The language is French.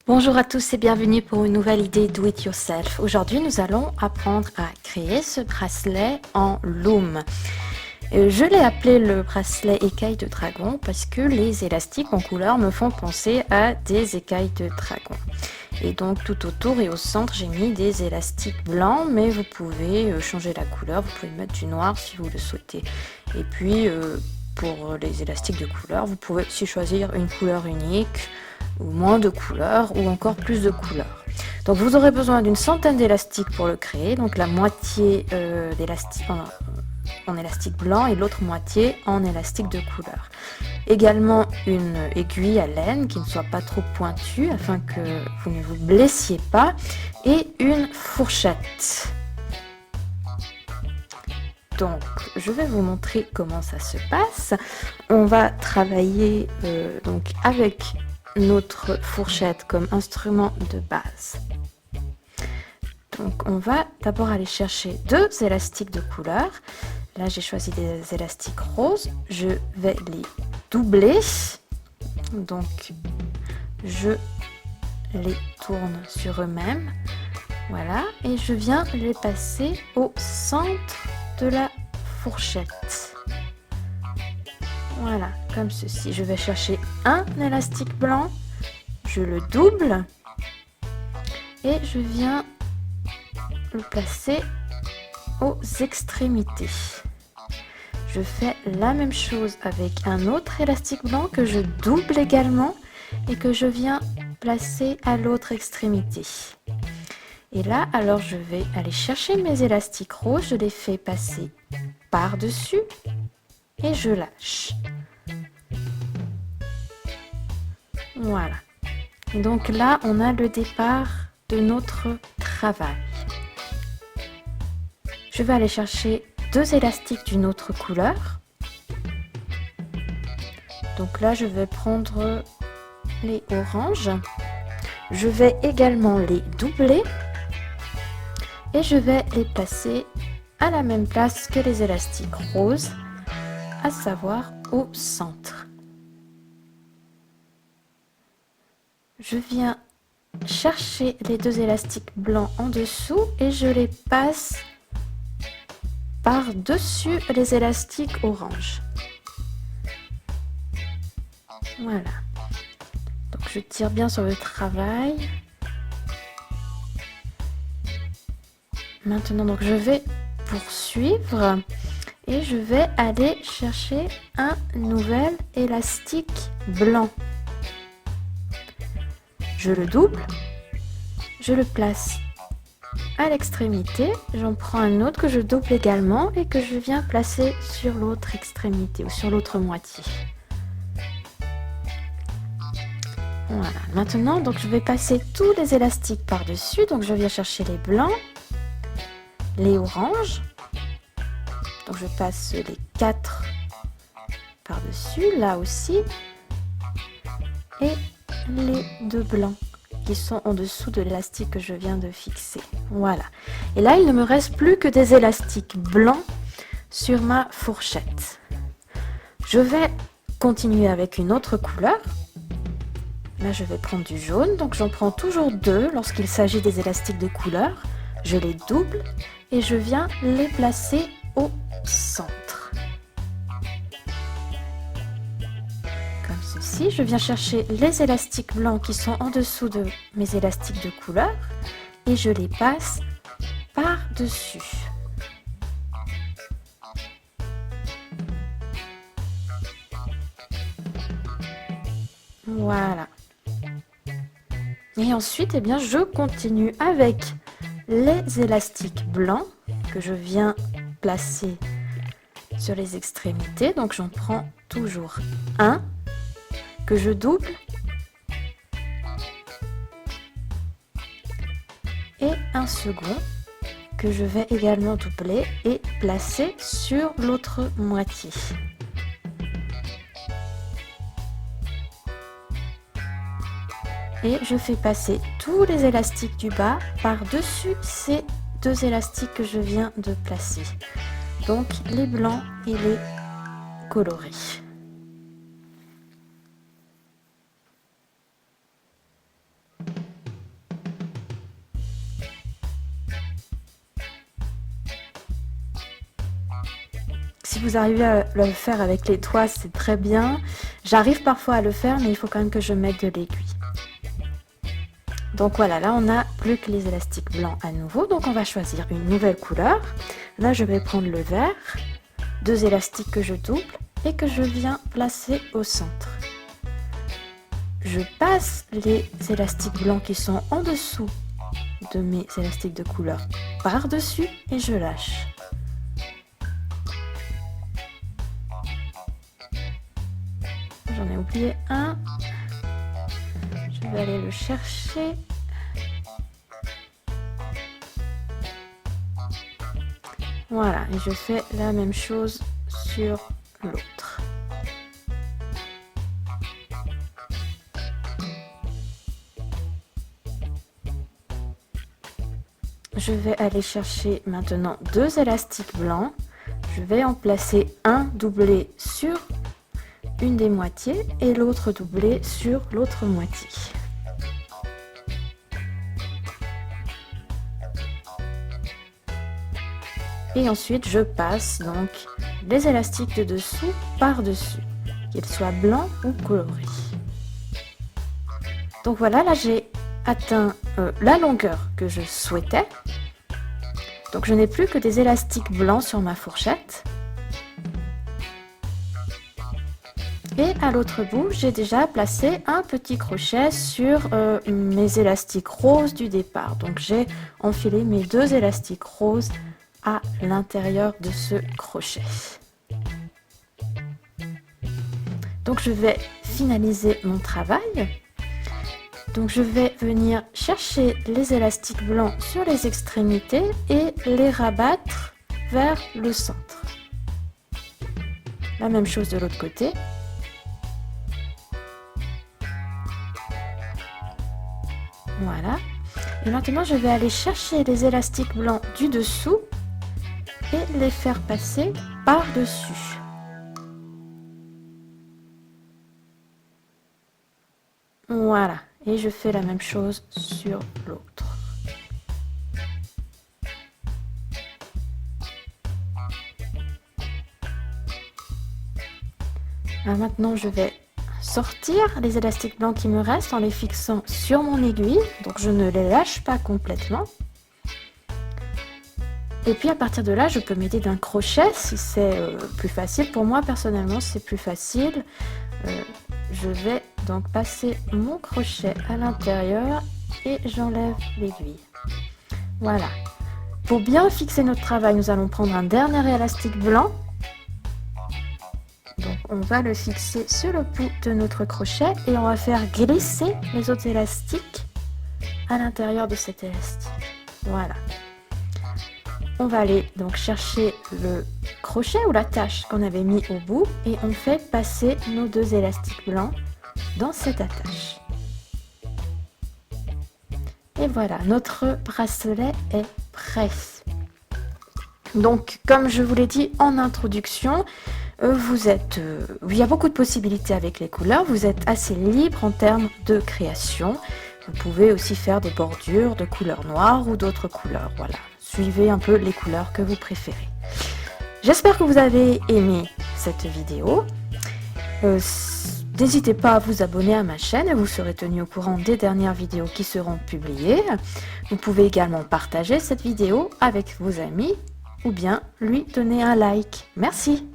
Bonjour à tous et bienvenue pour une nouvelle idée Do It Yourself. Aujourd'hui, nous allons apprendre à créer ce bracelet en loom. Je l'ai appelé le bracelet écaille de dragon parce que les élastiques en couleur me font penser à des écailles de dragon. Et donc tout autour et au centre, j'ai mis des élastiques blancs, mais vous pouvez changer la couleur, vous pouvez mettre du noir si vous le souhaitez. Et puis pour les élastiques de couleur, vous pouvez aussi choisir une couleur unique, ou moins de couleurs, ou encore plus de couleurs. Donc vous aurez besoin d'une centaine d'élastiques pour le créer, donc la moitié d'élastique en élastique blanc et l'autre moitié en élastique de couleur. Également une aiguille à laine qui ne soit pas trop pointue afin que vous ne vous blessiez pas et une fourchette. Donc je vais vous montrer comment ça se passe. On va travailler donc avec notre fourchette comme instrument de base. Donc on va d'abord aller chercher deux élastiques de couleur. Là j'ai choisi des élastiques roses. Je vais les doubler. Donc je les tourne sur eux-mêmes. Voilà. Et je viens les passer au centre de la fourchette. Voilà, comme ceci. Je vais chercher un élastique blanc, je le double et je viens le placer aux extrémités. Je fais la même chose avec un autre élastique blanc que je double également et que je viens placer à l'autre extrémité. Et là, alors je vais aller chercher mes élastiques roses, je les fais passer par-dessus et je lâche. Voilà. Et donc là, on a le départ de notre travail. Je vais aller chercher deux élastiques d'une autre couleur. Donc là, je vais prendre les oranges. Je vais également les doubler et je vais les placer à la même place que les élastiques roses, à savoir au centre. Je viens chercher les deux élastiques blancs en dessous et je les passe par-dessus les élastiques orange. Voilà. Donc je tire bien sur le travail. Maintenant, donc je vais poursuivre et je vais aller chercher un nouvel élastique blanc. Je le double, je le place à l'extrémité, j'en prends un autre que je double également et que je viens placer sur l'autre extrémité ou sur l'autre moitié. Voilà, maintenant donc je vais passer tous les élastiques par-dessus, donc je viens chercher les blancs, les oranges, donc je passe les 4 par-dessus, là aussi, et les deux blancs qui sont en dessous de l'élastique que je viens de fixer. Voilà. Et là, il ne me reste plus que des élastiques blancs sur ma fourchette. Je vais continuer avec une autre couleur. Là, je vais prendre du jaune. Donc, j'en prends toujours deux lorsqu'il s'agit des élastiques de couleur. Je les double et je viens les placer au centre. Comme ceci, je viens chercher les élastiques blancs qui sont en dessous de mes élastiques de couleur et je les passe par-dessus. Voilà. Et ensuite, eh bien, je continue avec les élastiques blancs que je viens placer sur les extrémités. Donc, j'en prends toujours un que je double et un second que je vais également doubler et placer sur l'autre moitié. Et je fais passer tous les élastiques du bas par-dessus ces deux élastiques que je viens de placer. Donc les blancs et les colorés. si vous arrivez à le faire avec les toits, c'est très bien. J'arrive parfois à le faire, mais il faut quand même que je mette de l'aiguille. Donc voilà, là on a plus que les élastiques blancs à nouveau. Donc on va choisir une nouvelle couleur. Là je vais prendre le vert, 2 élastiques que je double et que je viens placer au centre. Je passe les élastiques blancs qui sont en dessous de mes élastiques de couleur par-dessus et je lâche. J'en ai oublié un. Je vais aller le chercher. Voilà, et je fais la même chose sur l'autre. Je vais aller chercher maintenant 2 élastiques blancs. Je vais en placer un doublé sur une des moitiés et l'autre doublé sur l'autre moitié. Et ensuite je passe donc les élastiques de dessous par-dessus, qu'ils soient blancs ou colorés. Donc voilà, là j'ai atteint la longueur que je souhaitais. Donc je n'ai plus que des élastiques blancs sur ma fourchette. Et à l'autre bout, j'ai déjà placé un petit crochet sur mes élastiques roses du départ. Donc j'ai enfilé mes 2 élastiques roses à l'intérieur de ce crochet. Donc je vais finaliser mon travail. Donc je vais venir chercher les élastiques blancs sur les extrémités et les rabattre vers le centre. La même chose de l'autre côté. Voilà. Et maintenant je vais aller chercher les élastiques blancs du dessous et les faire passer par-dessus. Voilà. Et je fais la même chose sur l'autre. Maintenant, je vais sortir les élastiques blancs qui me restent en les fixant sur mon aiguille. Donc, je ne les lâche pas complètement. Et puis, à partir de là, je peux m'aider d'un crochet si c'est plus facile. Pour moi, personnellement, c'est plus facile. Je vais donc passer mon crochet à l'intérieur et j'enlève l'aiguille. Voilà. Pour bien fixer notre travail, nous allons prendre un dernier élastique blanc. Donc on va le fixer sur le bout de notre crochet et on va faire glisser les autres élastiques à l'intérieur de cet élastique. Voilà. On va aller donc chercher le crochet ou l'attache qu'on avait mis au bout et on fait passer nos 2 élastiques blancs dans cette attache. Et voilà, notre bracelet est prêt. Donc, comme je vous l'ai dit en introduction, il y a beaucoup de possibilités avec les couleurs. Vous êtes assez libre en termes de création. Vous pouvez aussi faire des bordures de couleur noire ou d'autres couleurs. Voilà, suivez un peu les couleurs que vous préférez. J'espère que vous avez aimé cette vidéo. N'hésitez pas à vous abonner à ma chaîne et vous serez tenu au courant des dernières vidéos qui seront publiées. Vous pouvez également partager cette vidéo avec vos amis ou bien lui donner un like. Merci.